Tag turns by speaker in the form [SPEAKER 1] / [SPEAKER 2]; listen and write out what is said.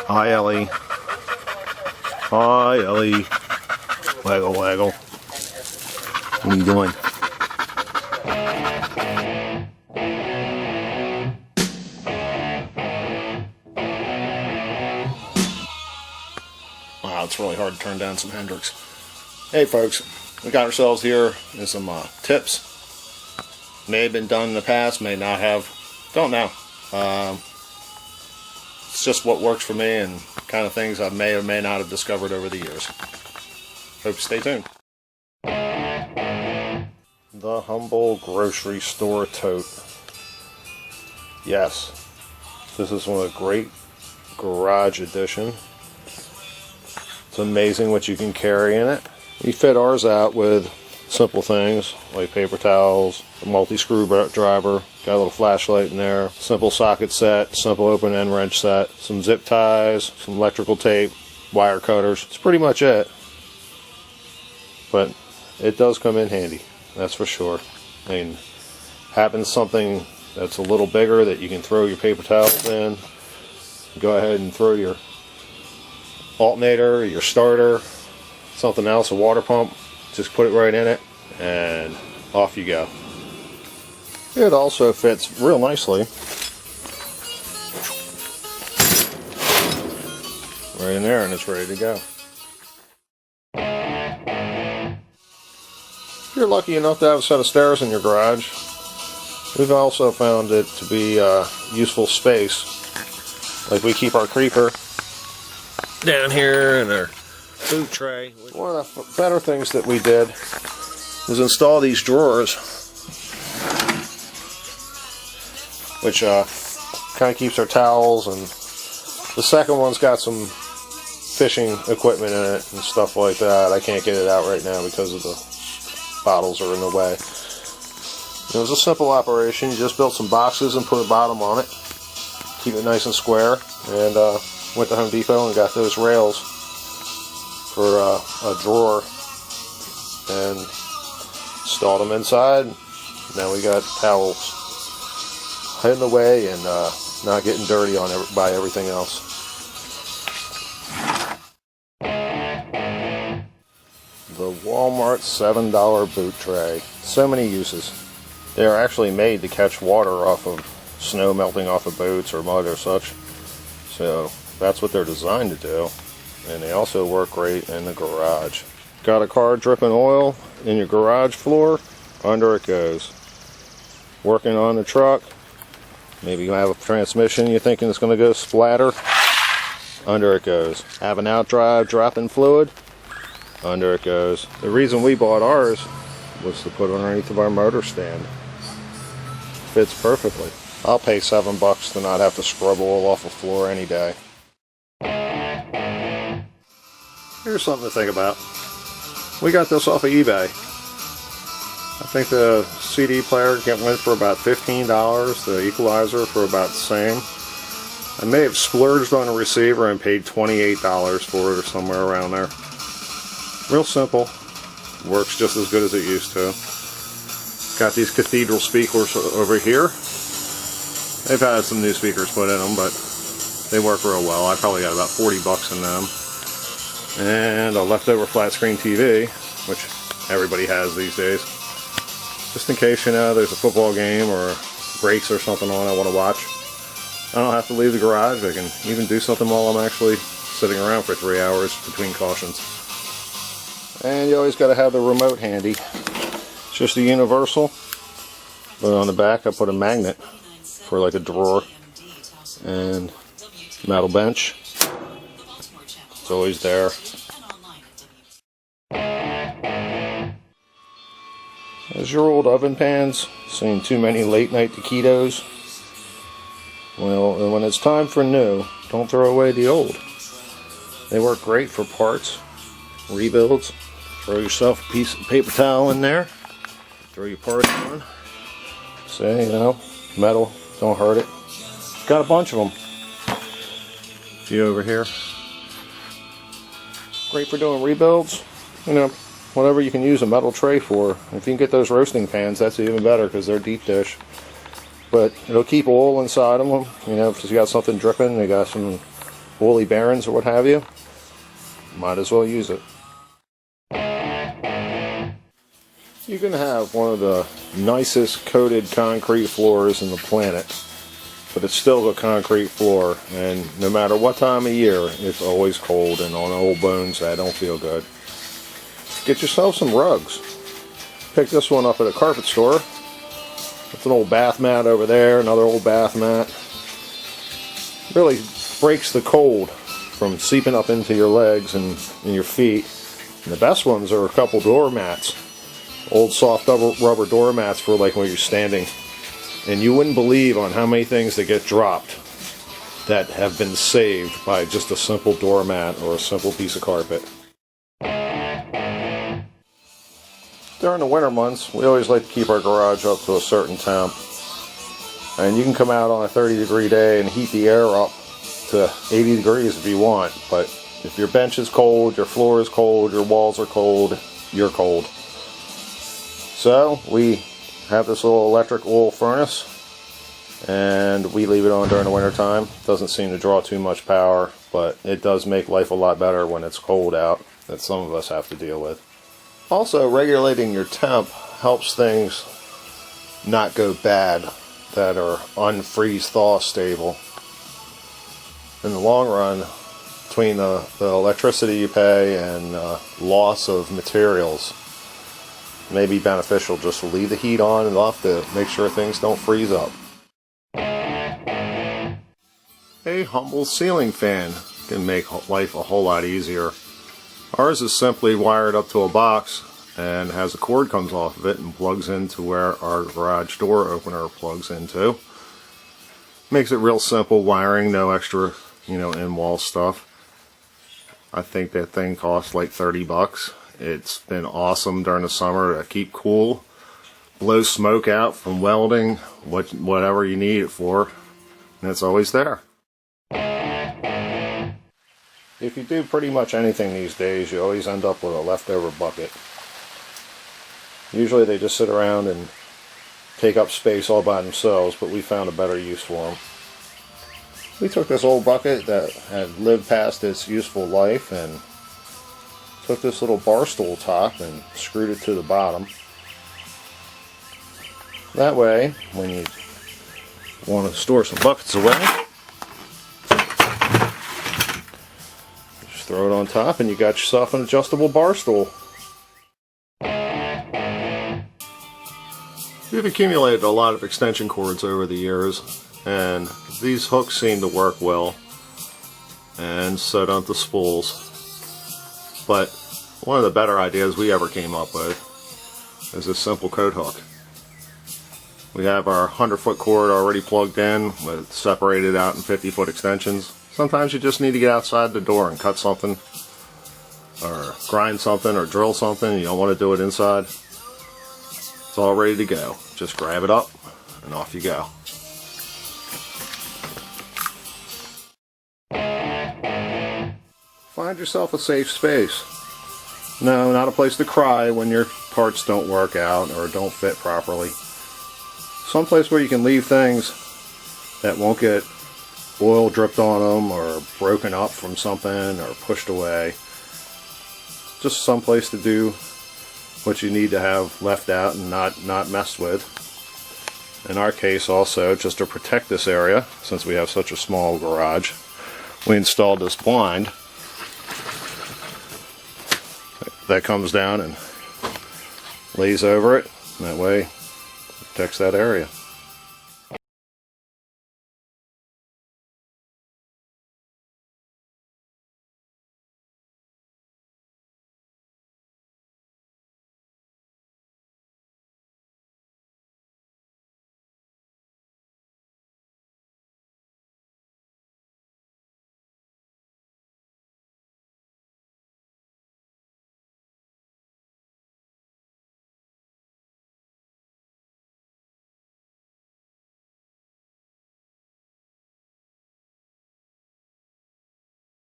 [SPEAKER 1] Hi, Ellie. Hi, Ellie. Waggle, waggle. What are you doing? Wow, it's really hard to turn down some Hendrix. Hey, folks. We got ourselves here in some tips. May have been done in the past, may not have. Don't know. It's just what works for me and kind of things I may or may not have discovered over the years. Hope you stay tuned. The humble grocery store tote. Yes, this is one of the great garage edition. It's amazing what you can carry in it. We fit ours out with simple things like paper towels, a multi-screw driver, got a little flashlight in there, simple socket set, simple open end wrench set, some zip ties, some electrical tape, wire cutters. It's pretty much it. But it does come in handy, that's for sure. I mean, happens something that's a little bigger that you can throw your paper towels in, go ahead and throw your alternator, your starter, something else, a water pump, just put it right in it and off you go. It also fits real nicely right in there and it's ready to go. If you're lucky enough to have a set of stairs in your garage, we've also found it to be useful space. Like we keep our creeper down here in our boot tray. One of the better things that we did was install these drawers, which kind of keeps our towels, and the second one's got some fishing equipment in it and stuff like that. I can't get it out right now because of the bottles are in the way. It was a simple operation. You just built some boxes and put a bottom on it, keep it nice and square, and went to Home Depot and got those rails for a drawer and installed them inside. Now we got towels hidden away and not getting dirty by everything else. The Walmart $7 boot tray. So many uses. They are actually made to catch water off of snow melting off of boats or mud or such. So that's what they're designed to do. And they also work great in the garage. Got a car dripping oil in your garage floor? Under it goes. Working on the truck? Maybe you have a transmission you're thinking it's going to go splatter? Under it goes. Have an outdrive dropping fluid? Under it goes. The reason we bought ours was to put underneath of our motor stand. Fits perfectly. I'll pay $7 to not have to scrub oil off a floor any day. Here's something to think about. We got this off of eBay. I think the CD player went for about $15, the equalizer for about the same. I may have splurged on a receiver and paid $28 for it or somewhere around there. Real simple. Works just as good as it used to. Got these cathedral speakers over here. They've had some new speakers put in them, but they work real well. I probably got about $40 in them. And a leftover flat screen TV, which everybody has these days. Just in case, you know, there's a football game or breaks or something on I want to watch. I don't have to leave the garage. I can even do something while I'm actually sitting around for 3 hours between cautions. And you always got to have the remote handy. It's just a universal, but on the back I put a magnet for like a drawer and metal bench. It's always there. As your old oven pans, seen too many late night taquitos? Well, when it's time for new, don't throw away the old. They work great for parts, rebuilds. Throw yourself a piece of paper towel in there, throw your parts on. Say, you know, metal, don't hurt it. Got a bunch of them. A few over here. Great for doing rebuilds. You know, whatever you can use a metal tray for. If you can get those roasting pans, that's even better because they're deep dish. But it'll keep oil inside of them. You know, if you got something dripping, they got some woolly bearings or what have you, might as well use it. You can have one of the nicest coated concrete floors in the planet, but it's still a concrete floor, and no matter what time of year, it's always cold, and on old bones that don't feel good. Get yourself some rugs. Pick this one up at a carpet store. It's an old bath mat over there, another old bath mat. Really breaks the cold from seeping up into your legs and your feet. And the best ones are a couple door mats. Old soft rubber door mats for like when you're standing. And you wouldn't believe on how many things that get dropped that have been saved by just a simple doormat or a simple piece of carpet. During the winter months, we always like to keep our garage up to a certain temp. And you can come out on a 30-degree day and heat the air up to 80 degrees if you want. But if your bench is cold, your floor is cold, your walls are cold, you're cold. So we have this little electric oil furnace, and we leave it on during the winter time. Doesn't seem to draw too much power, but it does make life a lot better when it's cold out, that some of us have to deal with. Also, regulating your temp helps things not go bad that are unfreeze thaw stable. In the long run, between the electricity you pay and loss of materials, it may be beneficial just to leave the heat on enough to make sure things don't freeze up. A humble ceiling fan can make life a whole lot easier. Ours is simply wired up to a box and has a cord comes off of it and plugs into where our garage door opener plugs into. Makes it real simple wiring, no extra, in-wall stuff. I think that thing costs like 30 bucks. It's been awesome during the summer to keep cool, blow smoke out from welding, whatever you need it for, and it's always there. If you do pretty much anything these days, you always end up with a leftover bucket. Usually they just sit around and take up space all by themselves, but we found a better use for them. We took this old bucket that had lived past its useful life and took this little bar stool top and screwed it to the bottom. That way, when you want to store some buckets away, just throw it on top and you got yourself an adjustable bar stool. We've accumulated a lot of extension cords over the years, and these hooks seem to work well, and so don't the spools. But one of the better ideas we ever came up with is this simple coat hook. We have our 100-foot cord already plugged in with separated out in 50-foot extensions. Sometimes you just need to get outside the door and cut something, or grind something, or drill something. You don't want to do it inside. It's all ready to go. Just grab it up and off you go. Find yourself a safe space. No, not a place to cry when your parts don't work out or don't fit properly. Someplace where you can leave things that won't get oil dripped on them or broken up from something or pushed away. Just someplace to do what you need to have left out and not messed with. In our case also, just to protect this area, since we have such a small garage, we installed this blind that comes down and lays over it, and that way it protects that area.